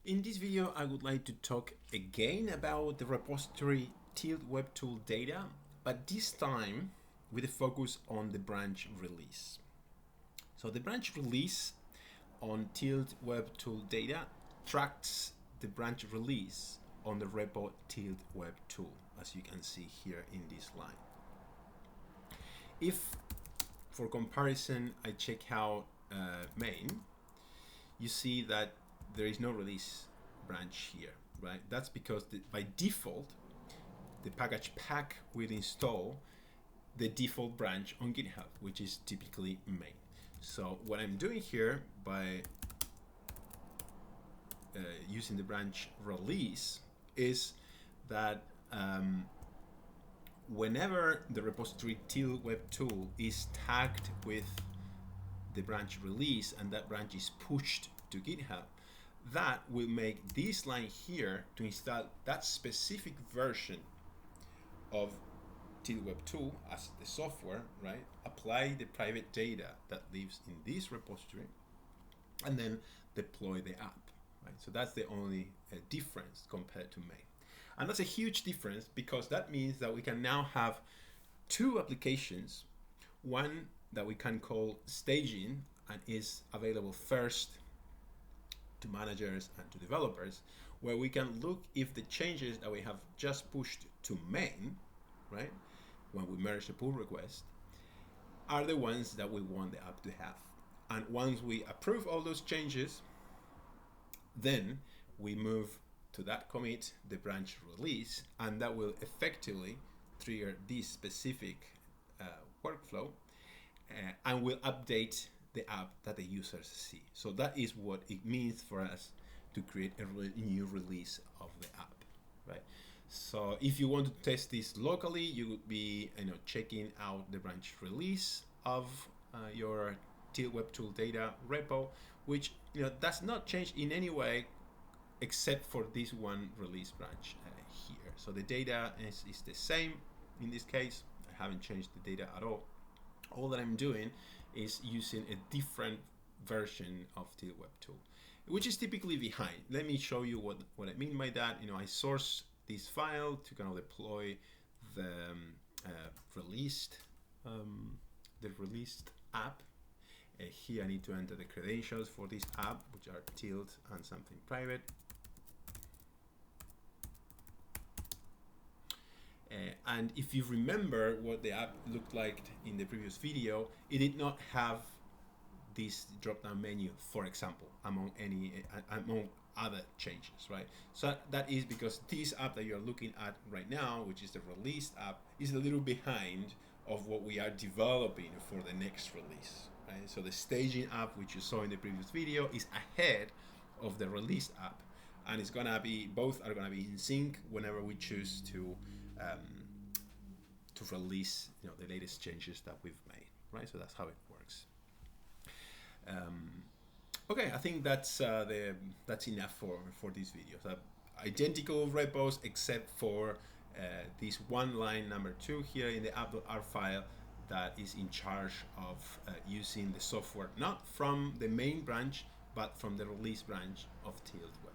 In this video, I would like to talk again about the repository Tilt Web Tool data, but this time with a focus on the branch release. So the branch release on Tilt Web Tool data tracks the branch release on the repo Tilt Web Tool, as you can see here in this line. If, for comparison, I check out main, you see that there is no release branch here, right? That's because by default, the package pack will install the default branch on GitHub, which is typically main. So what I'm doing here by using the branch release is that whenever the repository Tilt Web Tool is tagged with the branch release and that branch is pushed to GitHub, that will make this line here to install that specific version of Tilt Web Tool as the software, right? Apply the private data that lives in this repository and then deploy the app, right? So that's the only difference compared to main. And that's a huge difference because that means that we can now have two applications, one that we can call staging and is available first to managers and to developers, where we can look if the changes that we have just pushed to main, right, when we merge the pull request, are the ones that we want the app to have. And once we approve all those changes, then we move to that commit, the branch release, and that will effectively trigger this specific workflow and will update the app that the users see. So that is what it means for us to create a new release of the app, right? So if you want to test this locally, you would be checking out the branch release of your Tilt Web Tool data repo, which does not change in any way except for this one release branch here. So the data is the same in this case. I haven't changed the data at all. All that I'm doing is using a different version of Tilt Web Tool, which is typically behind. Let me show you what I mean by that. I source this file to kind of deploy the released app. Here I need to enter the credentials for this app, which are Tilt and something private. And if you remember what the app looked like in the previous video, it did not have this drop-down menu, for example, among other changes, right? So that is because this app that you're looking at right now, which is the released app, is a little behind of what we are developing for the next release, right? So the staging app, which you saw in the previous video, is ahead of the released app, and it's gonna be, both are gonna be in sync whenever we choose to release the latest changes that we've made, right? So that's how it works. Okay, I think that's enough for this video. So identical repos except for this one line number 2 here in the app.r file that is in charge of using the software not from the main branch but from the release branch of Tilt Web.